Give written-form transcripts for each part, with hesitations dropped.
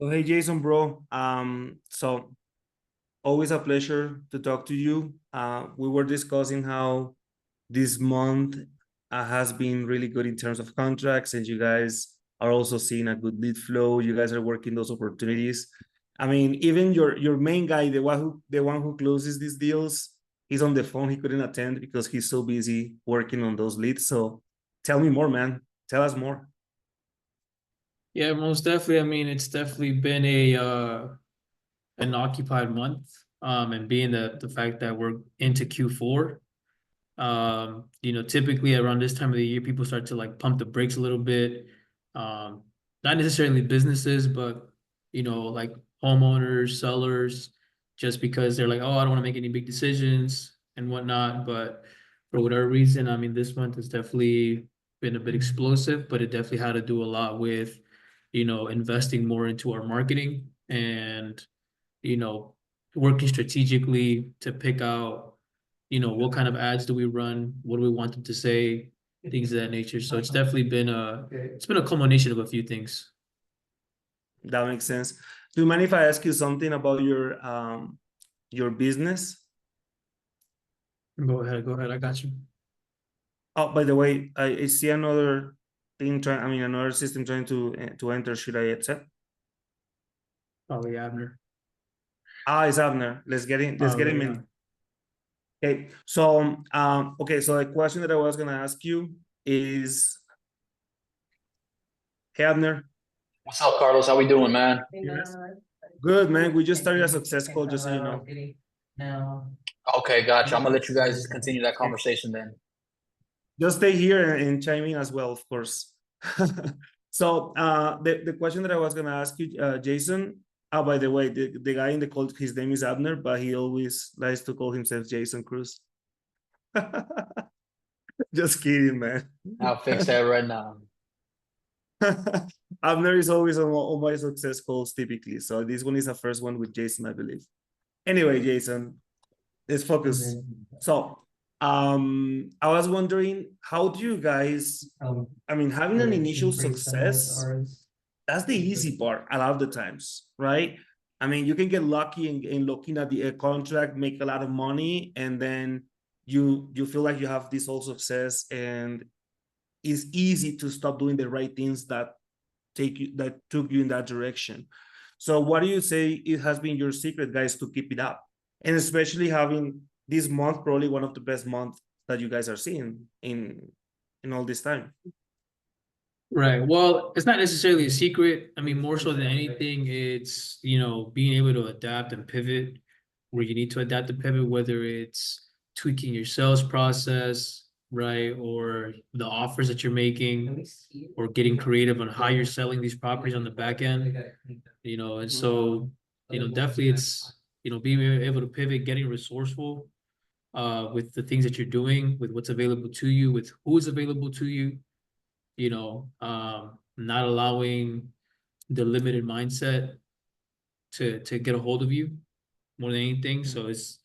Oh, hey Jason, bro. So always a pleasure to talk to you. We were discussing how this month has been really good in terms of contracts, and you guys are also seeing a good lead flow. You guys are working those opportunities. I mean, even your main guy, the one who closes these deals, he's on the phone. He couldn't attend because he's so busy working on those leads. So tell me more, man. Tell us more. Yeah, most definitely. I mean, it's definitely been a an occupied month. And being the fact that we're into Q4, typically around this time of the year, people start to like pump the brakes a little bit. Um, Not necessarily businesses, but like homeowners, sellers, just because they're like, oh, I don't want to make any big decisions and whatnot. But for whatever reason, I mean, this month has definitely been a bit explosive, but it definitely had to do a lot with, investing more into our marketing and, you know, working strategically to pick out what kind of ads do we run, what do we want them to say, things of that nature. So it's definitely been a culmination of a few things. That makes sense. Do you mind if I ask you something about your business? Go ahead, I got you. Oh, by the way, I see another thing trying. I mean, another system trying to enter. Should I accept? Probably Abner. Ah, it's Abner. Let's get in. Let's Oh get him yeah. in. Okay. So okay. So the question that I was gonna ask you is, hey Abner. What's up, Carlos? How we doing, man? Yes. Good man. We just started a success call, just so you know. Okay, gotcha. I'm gonna let you guys continue that conversation then. Just stay here and chime in as well, of course. So the question that I was gonna ask you, Jason. Oh, by the way, the guy in the call, his name is Abner, but he always likes to call himself Jason Cruz. Just kidding, man. I'll fix that right now. Abner is always on all my success calls typically. So this one is the first one with Jason, I believe. Anyway, Jason, let's focus. So I was wondering, how do you guys, I mean, having an initial success, that's the easy part a lot of the times, right? I mean, you can get lucky in looking at the contract, make a lot of money, and then you feel like you have this whole success, and it's easy to stop doing the right things that took you in that direction. So what do you say it has been your secret, guys, to keep it up? And especially having this month, probably one of the best months that you guys are seeing in all this time. Right. Well, it's not necessarily a secret. I mean, more so than anything, it's, being able to adapt and pivot where you need to adapt and pivot, whether it's tweaking your sales process, right? Or the offers that you're making, or getting creative on how you're selling these properties on the back end, and so, definitely it's, being able to pivot, getting resourceful with the things that you're doing, with what's available to you, with who's available to you, not allowing the limited mindset to get a hold of you more than anything. So it's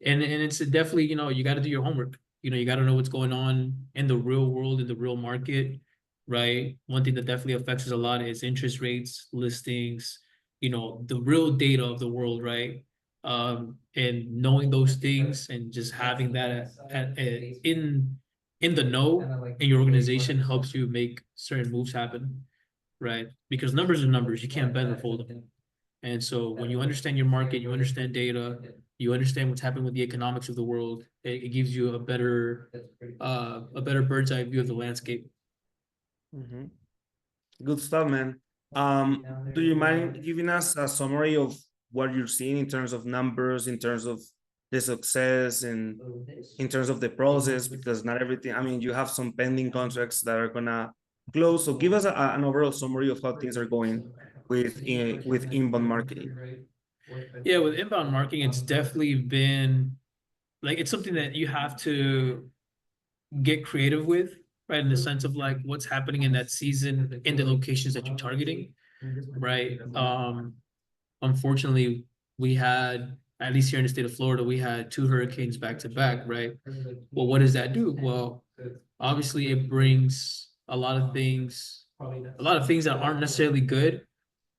definitely, you got to do your homework. You got to know what's going on in the real world, in the real market, right? One thing that definitely affects us a lot is interest rates, listings, the real data of the world, right? And knowing those things and just having that in the know in your organization helps you make certain moves happen, right? Because numbers are numbers. You can't bend or fold them. And so when you understand your market, you understand data, you understand what's happening with the economics of the world, it gives you a better bird's eye view of the landscape. Mhm. Good stuff, man. Do you mind giving us a summary of what you're seeing in terms of numbers, in terms of the success, and in terms of the process? Because not everything, I mean, you have some pending contracts that are gonna close. So give us an overall summary of how things are going with inbound marketing. Yeah, with inbound marketing, it's definitely been like it's something that you have to get creative with, right? In the sense of like what's happening in that season in the locations that you're targeting, right? Unfortunately, we had, at least here in the state of Florida, we had two hurricanes back to back, right? Well, what does that do? Well, obviously it brings a lot of things that aren't necessarily good,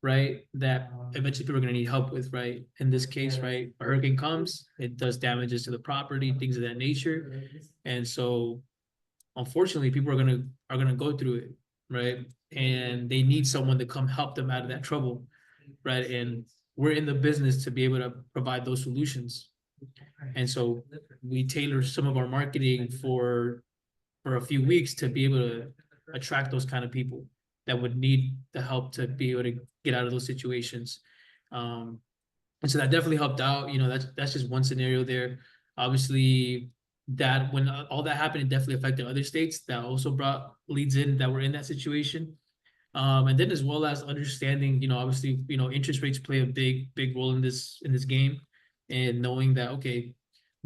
right, that eventually people are going to need help with, right? In this case, right, a hurricane comes, it does damages to the property, things of that nature. And so unfortunately, people are gonna go through it, right? And they need someone to come help them out of that trouble, right? And we're in the business to be able to provide those solutions. And so we tailor some of our marketing for a few weeks to be able to attract those kind of people that would need the help to be able to get out of those situations. And so that definitely helped out. You know, that's just one scenario there. Obviously, that when all that happened, it definitely affected other states that also brought leads in that were in that situation. And then as well as understanding, you know, obviously, you know, interest rates play a big role in this game, and knowing that, okay,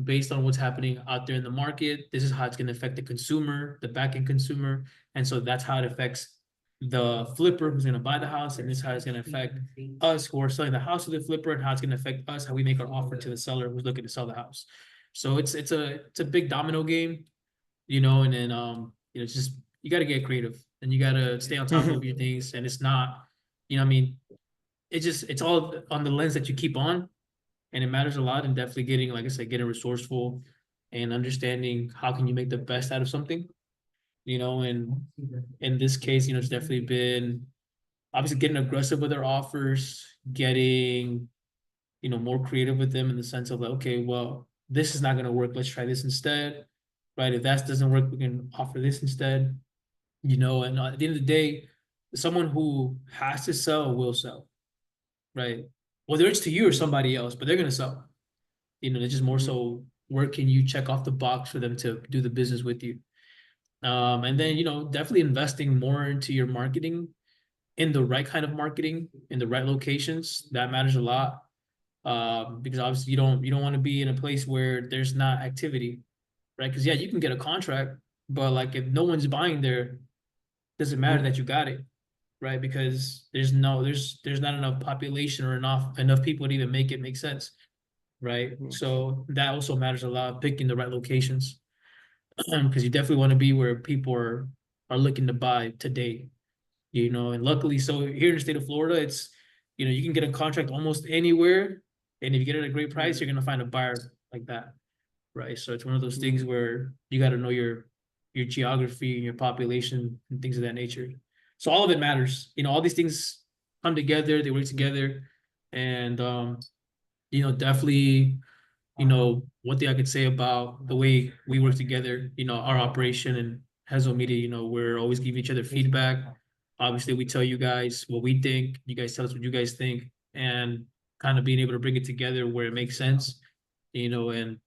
based on what's happening out there in the market, this is how it's going to affect the consumer, the back end consumer, and so that's how it affects the flipper who's going to buy the house, and this is how it's going to affect us who are selling the house to the flipper, and how it's going to affect us, how we make our offer to the seller who's looking to sell the house. So it's a big domino game, you know, and then you know, it's just you got to get creative and you got to stay on top of your things, and it's not, you know, I mean, it's all on the lens that you keep on, and it matters a lot. And definitely getting, like I said, getting resourceful and understanding how can you make the best out of something, you know. And in this case, you know, it's definitely been obviously getting aggressive with our offers, getting, you know, more creative with them in the sense of like, okay, well, this is not going to work, let's try this instead, right? If that doesn't work, we can offer this instead, you know. And at the end of the day, someone who has to sell will sell, right? Whether it's to you or somebody else, but they're going to sell, you know. It's just more so where can you check off the box for them to do the business with you. And then, you know, definitely investing more into your marketing, in the right kind of marketing, in the right locations. That matters a lot. Because obviously you don't want to be in a place where there's not activity, right? Because yeah, you can get a contract, but like if no one's buying there, doesn't matter that you got it, right? Because there's not enough population or enough people to even make it make sense, right? So that also matters a lot, picking the right locations, because you definitely want to be where people are looking to buy today, you know. And luckily, so here in the state of Florida, it's, you know, you can get a contract almost anywhere, and if you get it at a great price, you're gonna find a buyer like that, right? So it's one of those things where you got to know your geography and your population and things of that nature. So all of it matters, you know. All these things come together, they work together, and you know, definitely, you know, one thing I could say about the way we work together, you know, our operation and Hesel Media, you know, we're always giving each other feedback. Obviously, we tell you guys what we think, you guys tell us what you guys think, and kind of being able to bring it together where it makes sense, you know. And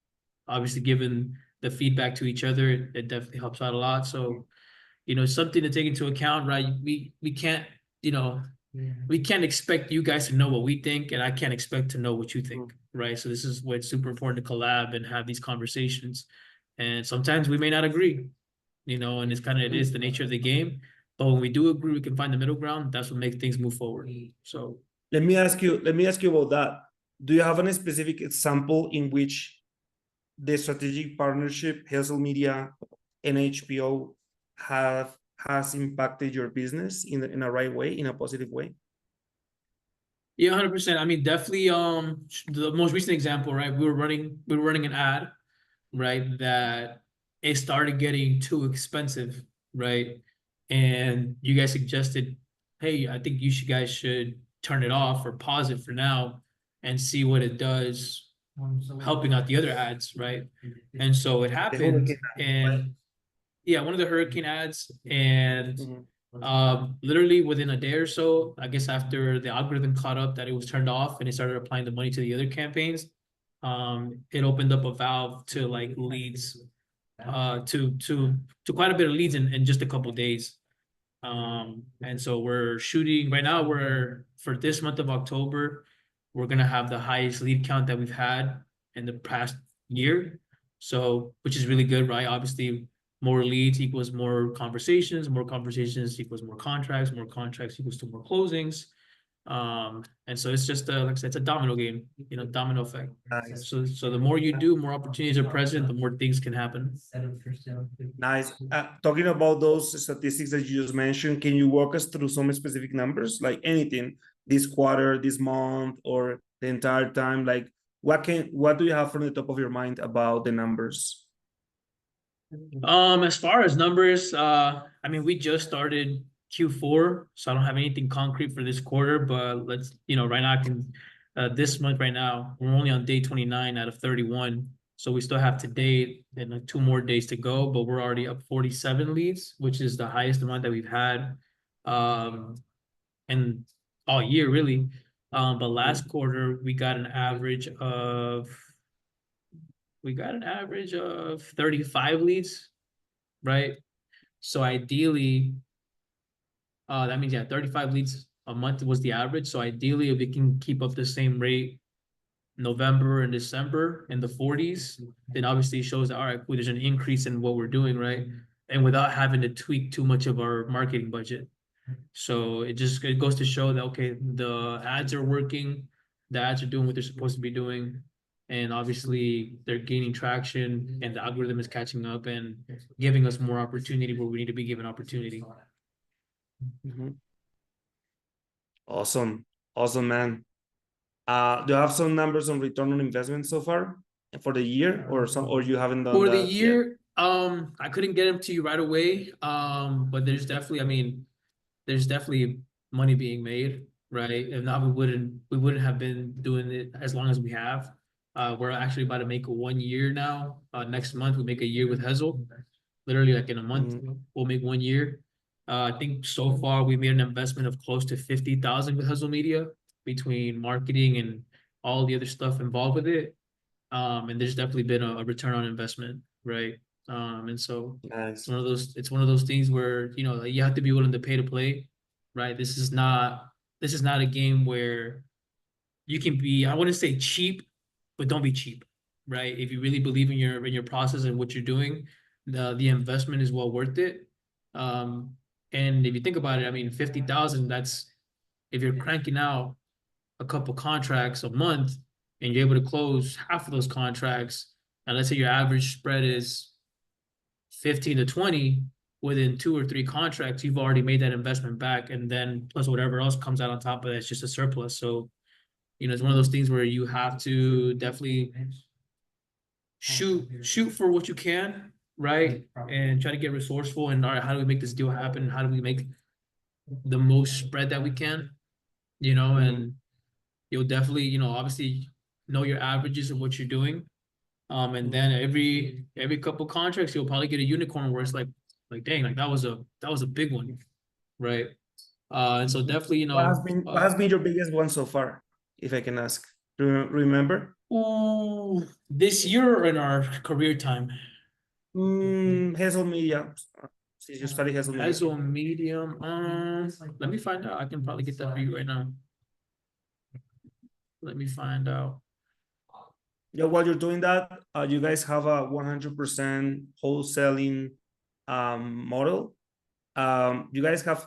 obviously giving the feedback to each other, it definitely helps out a lot. So, you know, something to take into account, right? We can't, you know, we can't expect you guys to know what we think, and I can't expect to know what you think, right? So this is why it's super important to collab and have these conversations. And sometimes we may not agree, you know, and it is the nature of the game. But when we do agree, we can find the middle ground. That's what makes things move forward. So let me ask you about that. Do you have any specific example in which the strategic partnership, Hesel Media and HBO, has impacted your business in a right way, in a positive way? yeah, 100%. I mean, definitely. The most recent example, right? We were running an ad, right? That it started getting too expensive, right? And you guys suggested, hey, I think guys should turn it off or pause it for now and see what it does, helping out the other ads, right? And so it happened, and yeah, one of the hurricane ads, and literally within a day or so, I guess after the algorithm caught up that it was turned off and it started applying the money to the other campaigns, it opened up a valve to like leads, to quite a bit of leads in just a couple days. And so we're shooting right now, for this month of October, we're gonna have the highest lead count that we've had in the past year. So, which is really good, right? Obviously, more leads equals more conversations equals more contracts equals to more closings. And so it's just like I said, it's a domino game, you know, domino effect. Nice. So the more you do, more opportunities are present, the more things can happen. Nice. Talking about those statistics that you just mentioned, can you walk us through some specific numbers, like anything, this quarter, this month, or the entire time? Like, what do you have from the top of your mind about the numbers? As far as numbers, I mean, we just started Q4, so I don't have anything concrete for this quarter, but let's, right now I can, this month right now, we're only on day 29 out of 31. So we still have today and like 2 more days to go, but we're already up 47 leads, which is the highest amount that we've had, and all year really. But last quarter we got an average of 35 leads, right? So ideally, that means 35 leads a month was the average. So ideally, if we can keep up the same rate November and December in the 40s, then obviously it shows that, all right, cool, there's an increase in what we're doing, right? And without having to tweak too much of our marketing budget. So it goes to show that, okay, the ads are working, the ads are doing what they're supposed to be doing. And obviously they're gaining traction and the algorithm is catching up and giving us more opportunity where we need to be given opportunity. Awesome, man. Do you have some numbers on return on investment so far for the year, or you haven't done For that the year, yet? I couldn't get them to you right away. But there's definitely, there's definitely money being made, right? If not, we wouldn't have been doing it as long as we have. We're actually about to make 1 year now. Next month we make a year with Hesel. Literally like in a month, we'll make 1 year. I think so far we made an investment of close to 50,000 with Hesel Media between marketing and all the other stuff involved with it. And there's definitely been a return on investment, right? And so Nice. it's one of those things where, you have to be willing to pay to play, right? This is not a game where you can be, I wouldn't say cheap, but don't be cheap, right? If you really believe in your process and what you're doing, the investment is well worth it. And if you think about it, I mean, 50,000, that's if you're cranking out a couple contracts a month and you're able to close half of those contracts, and let's say your average spread is 15 to 20, within 2 or 3 contracts, you've already made that investment back, and then plus whatever else comes out on top of that, it's just a surplus. So, it's one of those things where you have to definitely shoot for what you can, right? And try to get resourceful and, all right, how do we make this deal happen? How do we make the most spread that we can? And you'll definitely, obviously know your averages of what you're doing. And then every couple contracts, you'll probably get a unicorn where it's like dang, like that was a big one, right? And so definitely, What has been your biggest one so far, if I can ask? Do you remember? This year or in our career time? Hesel Media. Since you study Hesel Media. Hesel Medium. Let me find out. I can probably get that for you right now. Let me find out. Yeah, while you're doing that, you guys have a 100% wholesaling model. You guys have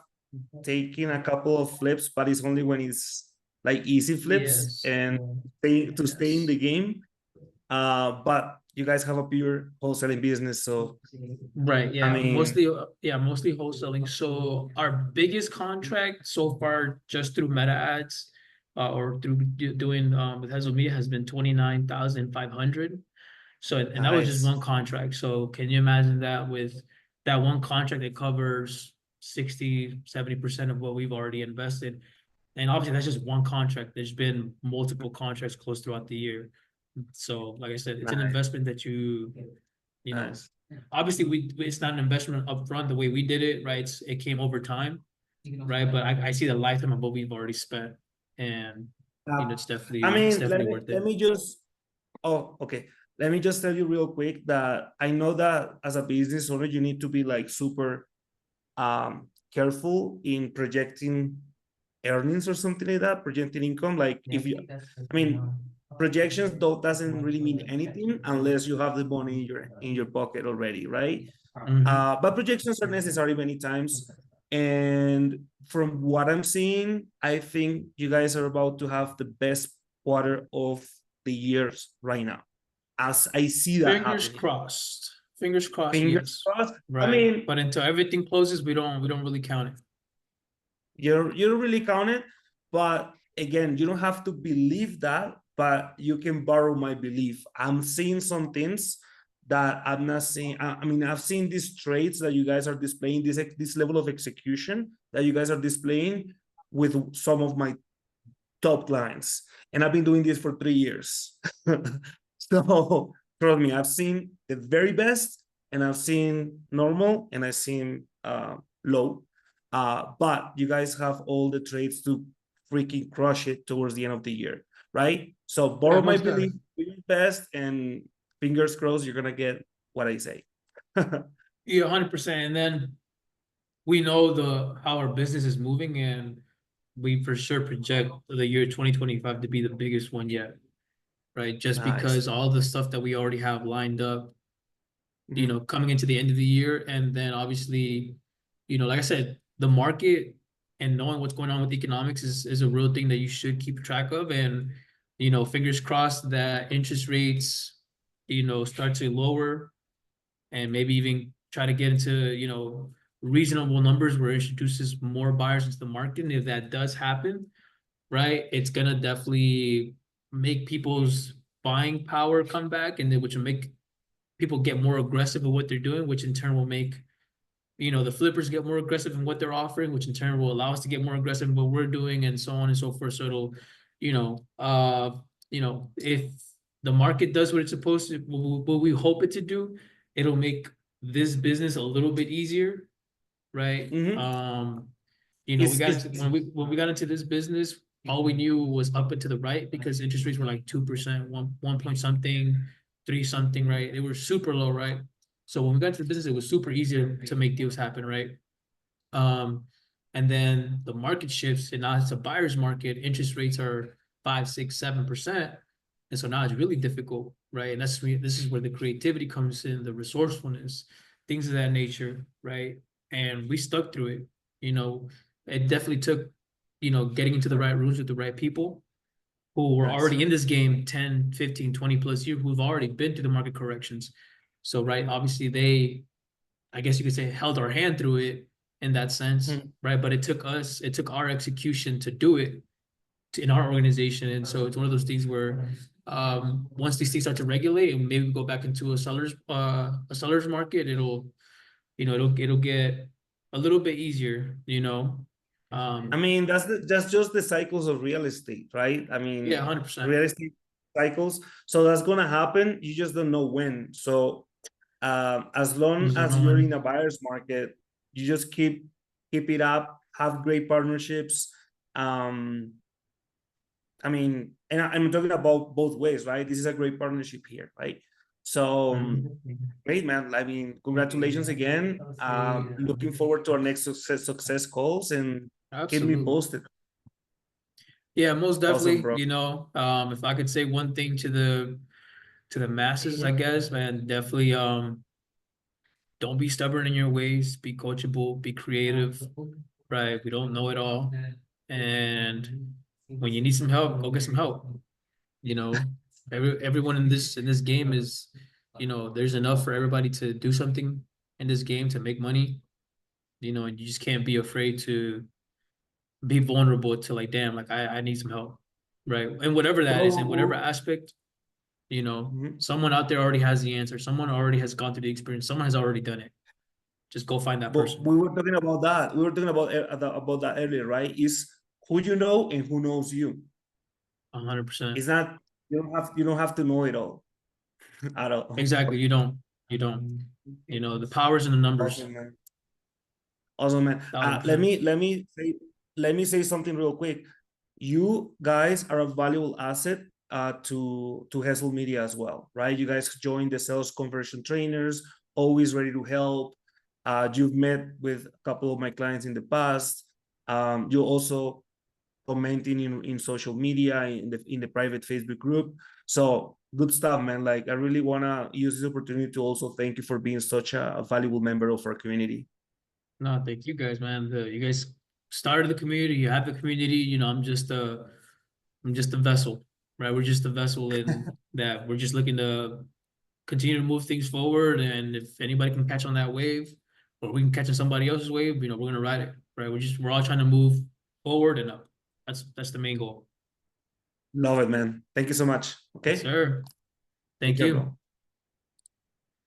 taken a couple of flips, but it's only when it's like easy flips and to stay in the game. But you guys have a pure wholesaling business, so right, yeah, I mean, mostly wholesaling. So our biggest contract so far, just through Meta ads, or through doing with Hesel Media, has been 29,500. So and that was just one contract. So can you imagine that with that one contract, it covers 60-70% of what we've already invested? And obviously that's just one contract. There's been multiple contracts closed throughout the year. So like I said, it's an investment that you know, obviously it's not an investment upfront the way we did it, right? It came over time, right? But I see the lifetime of what we've already spent, and it's definitely, worth it. Let me just, okay. Let me just tell you real quick that I know that as a business owner, you need to be like super careful in projecting earnings or something like that, projecting income. Like if you, I mean, projections doesn't really mean anything unless you have the money in your pocket already, right? But projections are necessary many times. And from what I'm seeing, I think you guys are about to have the best quarter of the years right now. As I see that Fingers happening. crossed. Fingers crossed. Fingers crossed. Right. I mean, but until everything closes, we don't really count it. You don't really count it, but again, you don't have to believe that, but you can borrow my belief. I'm seeing some things that I'm not seeing. I mean, I've seen these traits that you guys are displaying, this level of execution that you guys are displaying with some of my top clients, and I've been doing this for 3 years. So trust me, I've seen the very best, and I've seen normal, and I've seen low. But you guys have all the traits to freaking crush it towards the end of the year, right? So borrow my belief, do your best, and fingers crossed you're gonna get what I say. Yeah, 100%. And then we know how our business is moving, and we for sure project the year 2025 to be the biggest one yet, right? Just Nice. because all the stuff that we already have lined up, you know, coming into the end of the year, and then obviously, you know, like I said, the market and knowing what's going on with economics is a real thing that you should keep track of. And, you know, fingers crossed that interest rates, you know, start to lower, and maybe even try to get into, you know, reasonable numbers where it introduces more buyers into the market. And if that does happen, right, it's gonna definitely make people's buying power come back, and then which will make people get more aggressive at what they're doing, which in turn will make, you know, the flippers get more aggressive in what they're offering, which in turn will allow us to get more aggressive in what we're doing, and so on and so forth. So it'll, you know, if the market does what it's supposed to, what we hope it to do, it'll make this business a little bit easier, right? You know, when we got into this business, all we knew was up and to the right, because interest rates were like 2%, one point something, 3 something, right? They were super low, right? So when we got into the business, it was super easy to make deals happen, right? And then the market shifts, and now it's a buyer's market. Interest rates are 5, 6, 7%, and so now it's really difficult, right? And this is where the creativity comes in, the resourcefulness, things of that nature, right? And we stuck through it. You know, it definitely took, you know, getting into the right rooms with the right people who were already in this game 10, 15, 20 plus years, who've already been through the market corrections. So, right, obviously they, I guess you could say, held our hand through it in that sense, right? But it took our execution to do it in our organization. And so it's one of those things where once these things start to regulate, and maybe we go back into a seller's market, it'll get a little bit easier, you know. I mean, that's just the cycles of real estate, right? I mean, yeah, 100%. real estate cycles. So that's gonna happen. You just don't know when. So as long as you're in a buyer's market, you just keep it up, have great partnerships. I mean, and I'm talking about both ways, right? This is a great partnership here, right? So great, man. I mean, congratulations again. Looking forward to our next success calls, and keep me posted. Yeah, most definitely. Awesome, bro. You know, if I could say one thing to the masses, I guess, man, definitely don't be stubborn in your ways, be coachable, be creative, right? We don't know it all. And when you need some help, go get some help. You know, everyone in this game is, you know, there's enough for everybody to do something in this game to make money. You know, and you just can't be afraid to be vulnerable to, like, damn, like I need some help, right? And whatever that is, in whatever aspect, you know, someone out there already has the answer. Someone already has gone through the experience. Someone has already done it. Just go find that person. We were talking about that. We were talking about that earlier, right? Is who you know and who knows you. 100%. It's not, you don't have to know it all at all. Exactly. You don't. You know, the power's in the numbers. Awesome, man. Let me say something real quick. You guys are a valuable asset to Hesel Media as well, right? You guys joined the sales conversion trainers, always ready to help. You've met with a couple of my clients in the past. You also commenting in social media, in the private Facebook group. So good stuff, man. Like, I really want to use this opportunity to also thank you for being such a valuable member of our community. No, thank you guys, man. You guys started the community. You have the community. You know, I'm just a vessel, right? We're just a vessel in that. We're just looking to continue to move things forward. And if anybody can catch on that wave, or we can catch on somebody else's wave, you know, we're gonna ride it, right? We're all trying to move forward and up. That's the main goal. Love it, man. Thank you so much. Okay. Yes, sir. Thank Take care, you. bro.